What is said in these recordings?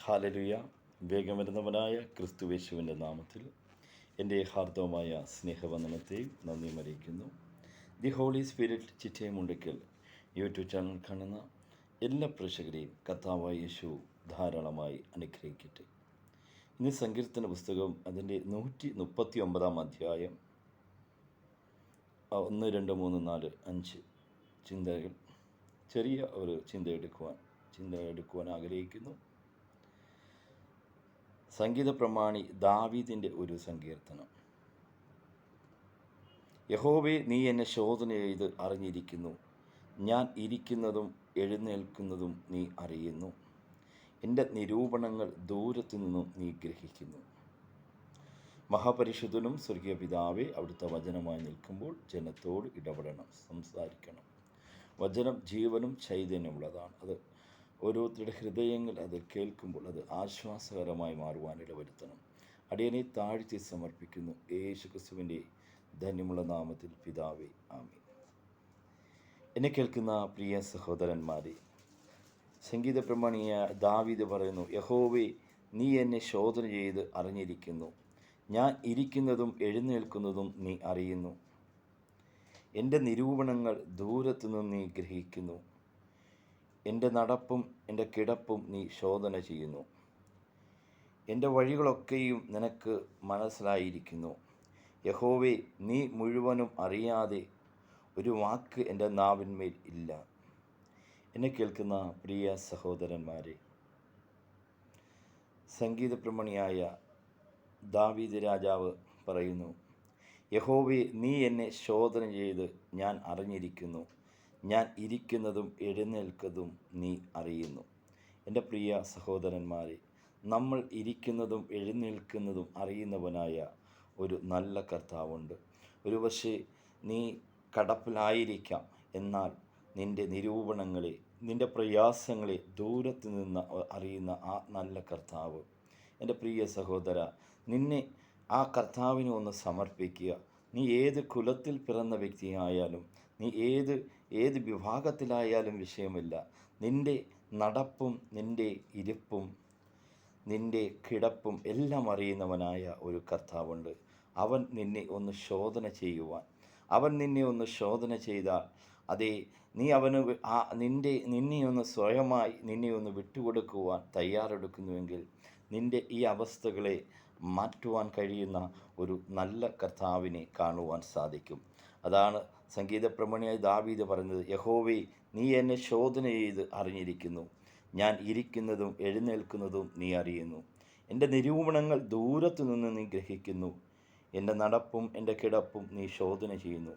ഹാലലുയ. വേഗം വരുന്നവനായ ക്രിസ്തുവേശുവിൻ്റെ നാമത്തിൽ എൻ്റെ ഹാർദവമായ സ്നേഹവന്ദനത്തെയും നന്ദിയും അറിയിക്കുന്നു. The Holy Spirit Chittayamundakkal YouTube channel കാണുന്ന എല്ലാ പ്രേക്ഷകരെയും കർത്താവായ യേശു ധാരാളമായി അനുഗ്രഹിക്കട്ടെ. ഇന്ന് സങ്കീർത്തന പുസ്തകം അതിൻ്റെ 139 അധ്യായം 1, 2, 3, 4, 5 ചിന്തകൾ, ചെറിയ ഒരു ചിന്ത എടുക്കുവാൻ ആഗ്രഹിക്കുന്നു. സംഗീത പ്രമാണി ദാവീദിൻ്റെ ഒരു സങ്കീർത്തനം. യഹോവേ, നീ എന്നെ ശോധന ചെയ്ത് അറിഞ്ഞിരിക്കുന്നു. ഞാൻ ഇരിക്കുന്നതും എഴുന്നേൽക്കുന്നതും നീ അറിയുന്നു. എൻ്റെ നിരൂപണങ്ങൾ ദൂരത്തു നിന്നും നീ ഗ്രഹിക്കുന്നു. മഹാപരിശുദ്ധനും സ്വർഗീയ പിതാവേ, അവിടുത്തെ വചനമായി നിൽക്കുമ്പോൾ ജനത്തോട് ഇടപെടണം, സംസാരിക്കണം. വചനം ജീവനും ചൈതന്യമുള്ളതാണ്. അത് ഓരോരുത്തരുടെ ഹൃദയങ്ങൾ അത് കേൾക്കുമ്പോൾ അത് ആശ്വാസകരമായി മാറുവാൻ ഇടവരുത്തണം. അടിയനെ താഴ്ത്തി സമർപ്പിക്കുന്നു യേശു ക്രിസ്തുവിൻ്റെ ധന്യമുള്ള നാമത്തിൽ പിതാവേ, ആമേൻ. എന്നെ കേൾക്കുന്ന പ്രിയ സഹോദരന്മാരെ, സംഗീത പ്രമാണിയായ ദാവീദ് പറയുന്നു, യഹോവേ, നീ എന്നെ ശോധന ചെയ്ത് അറിഞ്ഞിരിക്കുന്നു. ഞാൻ ഇരിക്കുന്നതും എഴുന്നേൽക്കുന്നതും നീ അറിയുന്നു. എൻ്റെ നിരൂപണങ്ങൾ ദൂരത്തുനിന്ന് നീ ഗ്രഹിക്കുന്നു. എൻ്റെ നടപ്പും എൻ്റെ കിടപ്പും നീ ശോധന ചെയ്യുന്നു. എൻ്റെ വഴികളൊക്കെയും നിനക്ക് മനസ്സിലായിരിക്കുന്നു. യഹോവേ, നീ മുഴുവനും അറിയാതെ ഒരു വാക്ക് എൻ്റെ നാവിന്മേൽ ഇല്ല. എന്നെ കേൾക്കുന്ന പ്രിയ സഹോദരന്മാരെ, സംഗീത പ്രമാണിയായ ദാവീദ് രാജാവ് പറയുന്നു, യഹോവേ, നീ എന്നെ ശോധന ചെയ്ത് ഞാൻ അറിഞ്ഞിരിക്കുന്നു. ഞാൻ ഇരിക്കുന്നതും എഴുന്നേൽക്കുന്നതും നീ അറിയുന്നു. എൻ്റെ പ്രിയ സഹോദരന്മാരെ, നമ്മൾ ഇരിക്കുന്നതും എഴുന്നേൽക്കുന്നതും അറിയുന്നവനായ ഒരു നല്ല കർത്താവുണ്ട്. ഒരുപക്ഷെ നീ കടപ്പിലായിരിക്കാം, എന്നാൽ നിൻ്റെ നിരൂപണങ്ങളെ, നിൻ്റെ പ്രയാസങ്ങളെ ദൂരത്ത് നിന്ന് അറിയുന്ന ആ നല്ല കർത്താവ്, എൻ്റെ പ്രിയ സഹോദര, നിന്നെ ആ കർത്താവിനെ ഒന്ന് സമർപ്പിക്കുക. നീ ഏത് കുലത്തിൽ പിറന്ന വ്യക്തിയായാലും, നീ ഏത് വിഭാഗത്തിലായാലും വിഷയമില്ല. നിൻ്റെ നടപ്പും നിൻ്റെ ഇരിപ്പും നിൻ്റെ കിടപ്പും എല്ലാം അറിയുന്നവനായ ഒരു കർത്താവുണ്ട്. അവൻ നിന്നെ ഒന്ന് ശോധന ചെയ്യുവാൻ, അവൻ നിന്നെ ഒന്ന് ശോധന ചെയ്താൽ, അതേ, നീ അവന് നിന്നെ ഒന്ന് സ്വയമായി നിന്നെ ഒന്ന് വിട്ടുകൊടുക്കുവാൻ തയ്യാറെടുക്കുന്നുവെങ്കിൽ നിൻ്റെ ഈ അവസ്ഥകളെ മാറ്റുവാൻ കഴിയുന്ന ഒരു നല്ല കർത്താവിനെ കാണുവാൻ സാധിക്കും. അതാണ് സംഗീത പ്രമാണിയായ ദാവീദ് പറഞ്ഞത്, യഹോവേ, നീ എന്നെ ശോധന ചെയ്ത് അറിഞ്ഞിരിക്കുന്നു. ഞാൻ ഇരിക്കുന്നതും എഴുന്നേൽക്കുന്നതും നീ അറിയുന്നു. എൻ്റെ നിരൂപണങ്ങൾ ദൂരത്തു നിന്ന് നീ ഗ്രഹിക്കുന്നു. എൻ്റെ നടപ്പും എൻ്റെ കിടപ്പും നീ ശോധന ചെയ്യുന്നു.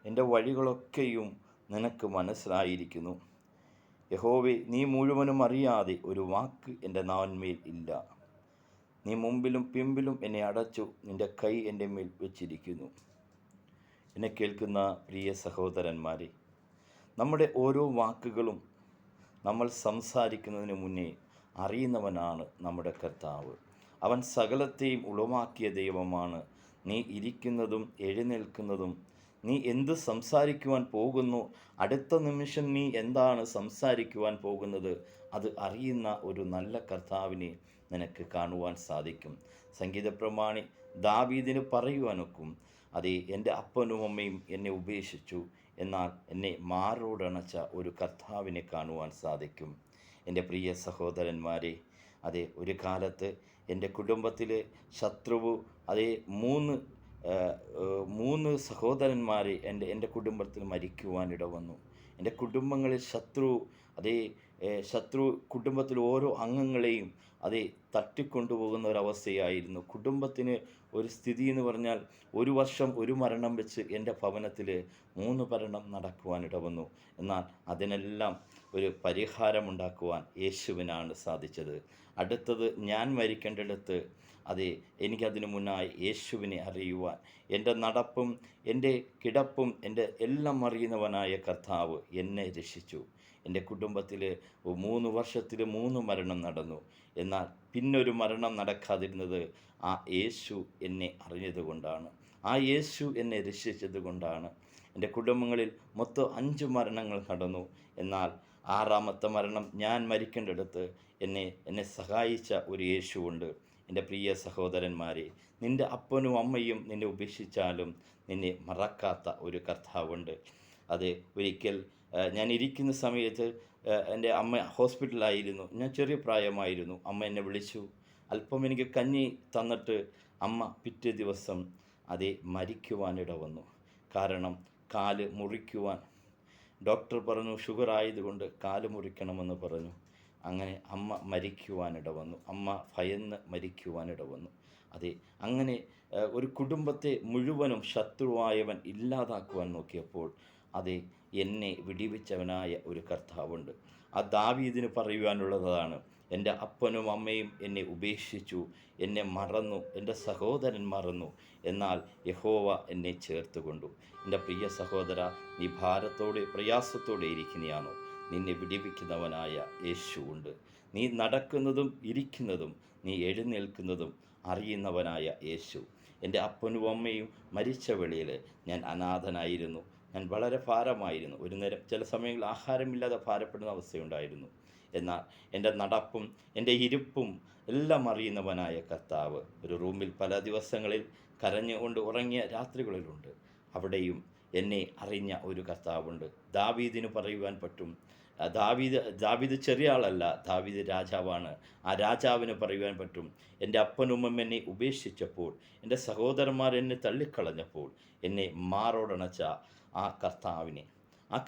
എൻ്റെ വഴികളൊക്കെയും നിനക്ക് മനസ്സിലായിരിക്കുന്നു. യഹോവേ, നീ മുഴുവനും അറിയാതെ ഒരു വാക്ക് എൻ്റെ നാവിന്മേൽ ഇല്ല. നീ മുമ്പിലും പിമ്പിലും എന്നെ അടച്ചു, നിൻ്റെ കൈ എൻ്റെ മേൽ വെച്ചിരിക്കുന്നു. എന്നെ കേൾക്കുന്ന പ്രിയ സഹോദരന്മാരെ, നമ്മുടെ ഓരോ വാക്കുകളും നമ്മൾ സംസാരിക്കുന്നതിന് മുന്നേ അറിയുന്നവനാണ് നമ്മുടെ കർത്താവ്. അവൻ സകലത്തെയും ഉളവാക്കിയ ദൈവമാണ്. നീ ഇരിക്കുന്നതും എഴുന്നേൽക്കുന്നതും, നീ എന്ത് സംസാരിക്കുവാൻ പോകുന്നു, അടുത്ത നിമിഷം നീ എന്താണ് സംസാരിക്കുവാൻ പോകുന്നത്, അത് അറിയുന്ന ഒരു നല്ല കർത്താവിനെ നിനക്ക് കാണുവാൻ സാധിക്കും. സംഗീത പ്രമാണി ദാവീദിന് പറയുവാനൊക്കും, അതേ, എൻ്റെ അപ്പനും അമ്മയും എന്നെ ഉപേക്ഷിച്ചു, എന്നാൽ എന്നെ മാറോടണച്ച ഒരു കർത്താവിനെ കാണുവാൻ സാധിക്കും. എൻ്റെ പ്രിയ സഹോദരന്മാരെ, അതേ, ഒരു കാലത്ത് എൻ്റെ കുടുംബത്തിലെ ശത്രുവ്, അതേ, മൂന്ന് സഹോദരന്മാരെ എൻ്റെ കുടുംബത്തിൽ മരിക്കുവാനിട വന്നു. എൻ്റെ കുടുംബങ്ങളിൽ ശത്രു കുടുംബത്തിൽ ഓരോ അംഗങ്ങളെയും തട്ടിക്കൊണ്ടുപോകുന്ന ഒരവസ്ഥയായിരുന്നു. കുടുംബത്തിന് ഒരു സ്ഥിതി എന്ന് പറഞ്ഞാൽ, ഒരു വർഷം ഒരു മരണം വെച്ച് എൻ്റെ ഭവനത്തിൽ 3 മരണം നടക്കുവാനിട വന്നു. എന്നാൽ അതിനെല്ലാം ഒരു പരിഹാരമുണ്ടാക്കുവാൻ യേശുവിനാണ് സാധിച്ചത്. അടുത്തത് ഞാൻ മരിക്കേണ്ടിടത്ത്, എനിക്കതിനു മുന്നായി യേശുവിനെ അറിയുവാൻ, എൻ്റെ നടപ്പും എൻ്റെ കിടപ്പും എൻ്റെ എല്ലാം അറിയുന്നവനായ കർത്താവ് എന്നെ രക്ഷിച്ചു. എൻ്റെ കുടുംബത്തിൽ 3 വർഷത്തിൽ 3 മരണം നടന്നു. എന്നാൽ പിന്നൊരു മരണം നടക്കാതിരുന്നത് ആ യേശു എന്നെ അറിഞ്ഞതുകൊണ്ടാണ്, ആ യേശു എന്നെ രക്ഷിച്ചത് കൊണ്ടാണ്. എൻ്റെ കുടുംബങ്ങളിൽ മൊത്തം 5 മരണങ്ങൾ നടന്നു. എന്നാൽ ആറാമത്തെ മരണം ഞാൻ മരിക്കേണ്ടടുത്ത് എന്നെ സഹായിച്ച ഒരു യേശുവുണ്ട്. എൻ്റെ പ്രിയ സഹോദരന്മാരെ, നിൻ്റെ അപ്പനും അമ്മയും നിന്നെ ഉപേക്ഷിച്ചാലും നിന്നെ മറക്കാത്ത ഒരു കർത്താവുണ്ട്. അത് ഒരിക്കൽ ഞാൻ ഇരിക്കുന്ന സമയത്ത് എൻ്റെ അമ്മ ഹോസ്പിറ്റലിലായിരുന്നു. ഞാൻ ചെറിയ പ്രായമായിരുന്നു. അമ്മ എന്നെ വിളിച്ചു. അല്പം എനിക്ക് കഞ്ഞി തന്നിട്ട് അമ്മ പിറ്റേ ദിവസം മരിക്കുവാനിട വന്നു. കാരണം കാല് മുറിക്കുവാൻ ഡോക്ടർ പറഞ്ഞു, ഷുഗർ ആയതുകൊണ്ട് കാല് മുറിക്കണമെന്ന് പറഞ്ഞു. അങ്ങനെ അമ്മ മരിക്കുവാനിട വന്നു. അമ്മ ഭയന്ന് മരിക്കുവാനിട വന്നു. അങ്ങനെ ഒരു കുടുംബത്തെ മുഴുവനും ശത്രുവായവൻ ഇല്ലാതാക്കുവാൻ നോക്കിയപ്പോൾ എന്നെ വിടിവിച്ചവനായ ഒരു കർത്താവുണ്ട്. ആ ദാവീദിന് പറയുവാനുള്ളതാണ്, എൻ്റെ അപ്പനും അമ്മയും എന്നെ ഉപേക്ഷിച്ചു, എന്നെ മറന്നു, എൻ്റെ സഹോദരൻ മറന്നു, എന്നാൽ യഹോവ എന്നെ ചേർത്തുകൊണ്ടു. എൻ്റെ പ്രിയ സഹോദര, നീ ഭാരത്തോടെ പ്രയാസത്തോടെ ഇരിക്കുന്നയാണോ? നിന്നെ വിടിവിക്കുന്നവനായ യേശുവുണ്ട്. നീ നടക്കുന്നതും ഇരിക്കുന്നതും നീ എഴുന്നേൽക്കുന്നതും അറിയുന്നവനായ യേശു. എൻ്റെ അപ്പനും അമ്മയും മരിച്ച വേളയിൽ ഞാൻ അനാഥനായിരുന്നു. ഞാൻ വളരെ ഭാരമായിരുന്നു. ഒരു നേരം ചില സമയങ്ങളിൽ ആഹാരമില്ലാതെ ഭാരപ്പെടുന്ന അവസ്ഥയുണ്ടായിരുന്നു. എന്നാൽ എൻ്റെ നടപ്പും എൻ്റെ ഇരിപ്പും എല്ലാം അറിയുന്നവനായ കർത്താവ് ഒരു റൂമിൽ പല ദിവസങ്ങളിൽ കരഞ്ഞുകൊണ്ട് ഉറങ്ങിയ രാത്രികളിലുണ്ട്. അവിടെയും എന്നെ അറിഞ്ഞ ഒരു കർത്താവുണ്ട്. ദാവീദിന് പറയുവാൻ പറ്റും, ദാവീദ് ചെറിയ ആളല്ല, ദാവീദ് രാജാവാണ്. ആ രാജാവിന് പറയുവാൻ പറ്റും, എൻ്റെ അപ്പനും എന്നെ ഉപേക്ഷിച്ചപ്പോൾ, എൻ്റെ സഹോദരന്മാർ എന്നെ തള്ളിക്കളഞ്ഞപ്പോൾ എന്നെ മാറോടണച്ച ആ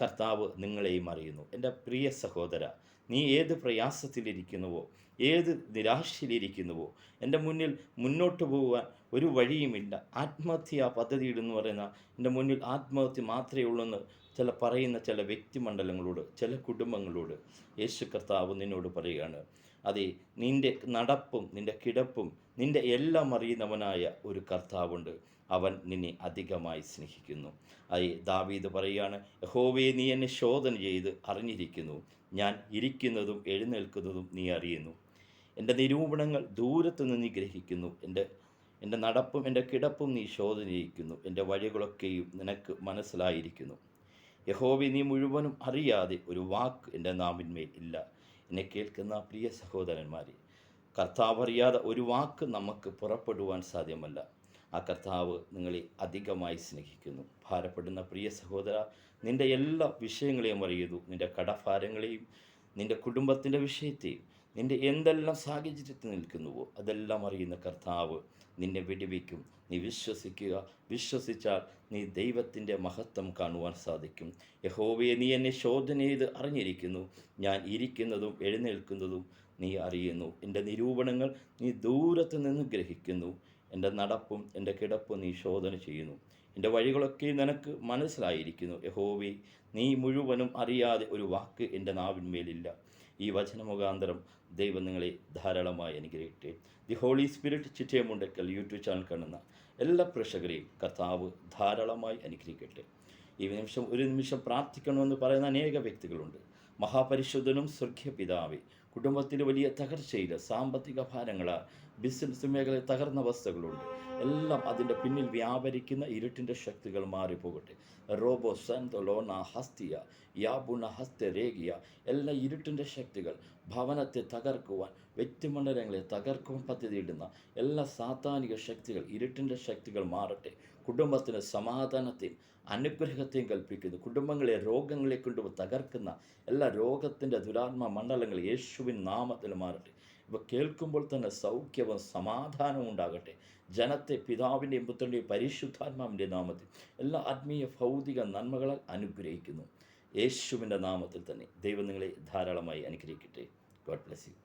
കർത്താവ് നിങ്ങളെയും അറിയുന്നു. എൻ്റെ പ്രിയ സഹോദര, നീ ഏത് പ്രയാസത്തിലിരിക്കുന്നുവോ, ഏത് നിരാശയിലിരിക്കുന്നുവോ, എൻ്റെ മുന്നിൽ മുന്നോട്ട് പോകുവാൻ ഒരു വഴിയുമില്ല, ആത്മഹത്യാ പദ്ധതിയിടെന്ന് പറയുന്ന എൻ്റെ മുന്നിൽ ആത്മഹത്യ മാത്രമേ ഉള്ളൂ പറയുന്ന ചില വ്യക്തിമണ്ഡലങ്ങളോട്, ചില കുടുംബങ്ങളോട് യേശു കർത്താവ് നിന്നോട് പറയുകയാണ്, നിൻ്റെ നടപ്പും നിൻ്റെ കിടപ്പും നിൻ്റെ എല്ലാം അറിയുന്നവനായ ഒരു കർത്താവുണ്ട്. അവൻ നിന്നെ അധികമായി സ്നേഹിക്കുന്നു. ദാവീദ് പറയുകയാണ്, യഹോവേ, നീ എന്നെ ശോധന ചെയ്ത് അറിഞ്ഞിരിക്കുന്നു, ഞാൻ ഇരിക്കുന്നതും എഴുന്നേൽക്കുന്നതും നീ അറിയുന്നു. എൻ്റെ നിരൂപണങ്ങൾ ദൂരത്തു നിന്ന് ഗ്രഹിക്കുന്നു. എൻ്റെ നടപ്പും എൻ്റെ കിടപ്പും നീ ശോധന ചെയ്യിക്കുന്നു. എൻ്റെ വഴികളൊക്കെയും നിനക്ക് മനസ്സിലായിരിക്കുന്നു. യഹോവേ, നീ മുഴുവനും അറിയാതെ ഒരു വാക്ക് എൻ്റെ നാവിന്മേൽ ഇല്ല. എന്നെ കേൾക്കുന്ന പ്രിയ സഹോദരന്മാരെ, കർത്താവ് അറിയാതെ ഒരു വാക്ക് നമുക്ക് പുറപ്പെടുവാൻ സാധ്യമല്ല. ആ കർത്താവ് നിങ്ങളെ അധികമായി സ്നേഹിക്കുന്നു. ഭാരപ്പെടുന്ന പ്രിയ സഹോദര, നിൻ്റെ എല്ലാ വിഷയങ്ങളെയും അറിയുന്നു. നിൻ്റെ കടഭാരങ്ങളെയും നിൻ്റെ കുടുംബത്തിൻ്റെ വിഷയത്തെയും നിൻ്റെ എന്തെല്ലാം സാഹചര്യത്തിൽ നിൽക്കുന്നുവോ അതെല്ലാം അറിയുന്ന കർത്താവ് നിന്നെ വിടുവിക്കും. നീ വിശ്വസിക്കുക. വിശ്വസിച്ചാൽ നീ ദൈവത്തിൻ്റെ മഹത്വം കാണുവാൻ സാധിക്കും. യഹോവയെ, നീ എന്നെ ശോധന ചെയ്ത് അറിഞ്ഞിരിക്കുന്നു, ഞാൻ ഇരിക്കുന്നതും എഴുന്നേൽക്കുന്നതും നീ അറിയുന്നു. എൻ്റെ നിരൂപണങ്ങൾ നീ ദൂരത്ത് നിന്ന് ഗ്രഹിക്കുന്നു. എൻ്റെ നടപ്പും എൻ്റെ കിടപ്പും നീ ശോധന ചെയ്യുന്നു. എൻ്റെ വഴികളൊക്കെ നിനക്ക് മനസ്സിലായിരിക്കുന്നു. യഹോവേ, നീ മുഴുവനും അറിയാതെ ഒരു വാക്ക് എൻ്റെ നാവിന്മേലില്ല. ഈ വചനമുഖാന്തരം ദൈവം നിങ്ങളെ ധാരാളമായി അനുഗ്രഹിക്കട്ടെ. The Holy Spirit Chittayamundakkal YouTube channel കാണുന്ന എല്ലാ പ്രേക്ഷകരെയും കർത്താവ് ധാരാളമായി അനുഗ്രഹിക്കട്ടെ. ഒരു നിമിഷം പ്രാർത്ഥിക്കണമെന്ന് പറയുന്ന അനേക വ്യക്തികളുണ്ട്. മഹാപരിശുദ്ധനും സ്വർഗീയ പിതാവേ, കുടുംബത്തിൽ വലിയ തകർച്ചയിൽ, സാമ്പത്തിക ഭാരങ്ങളാൽ ബിസിനസ് മേഖലയിൽ തകർന്ന അവസ്ഥകളുണ്ട്. എല്ലാം അതിൻ്റെ പിന്നിൽ വ്യാപരിക്കുന്ന ഇരുട്ടിൻ്റെ ശക്തികൾ മാറിപ്പോകട്ടെ. റോബോ സന്തോലോണ ഹസ്തിയ യാബുണ ഹസ്തരേഖിയ എല്ലാ ഇരുട്ടിൻ്റെ ശക്തികൾ ഭവനത്തെ തകർക്കുവാൻ, വ്യക്തിമണ്ഡലങ്ങളെ തകർക്കുവാൻ പദ്ധതിയിടുന്ന എല്ലാ സാത്താനിക ശക്തികൾ, ഇരുട്ടിൻ്റെ ശക്തികൾ മാറട്ടെ. കുടുംബത്തിന് സമാധാനത്തെയും അനുഗ്രഹത്തെയും കൽപ്പിക്കുന്നു. കുടുംബങ്ങളെ രോഗങ്ങളെ കൊണ്ട് തകർക്കുന്ന എല്ലാ രോഗത്തിൻ്റെ ദുരാത്മ മണ്ഡലങ്ങൾ യേശുവിൻ നാമത്തിൽ മാറട്ടെ. ഇവ കേൾക്കുമ്പോൾ തന്നെ സൗഖ്യവും സമാധാനവും ഉണ്ടാകട്ടെ. ജനത്തെ പിതാവിൻ്റെയും പുത്രൻ്റെയും പരിശുദ്ധാത്മാവിൻ്റെ നാമത്തിൽ എല്ലാ ആത്മീയ ഭൗതിക നന്മകളാൽ അനുഗ്രഹിക്കുന്നു. യേശുവിൻ്റെ നാമത്തിൽ തന്നെ ദൈവം നിങ്ങളെ ധാരാളമായി അനുഗ്രഹിക്കട്ടെ. God bless you.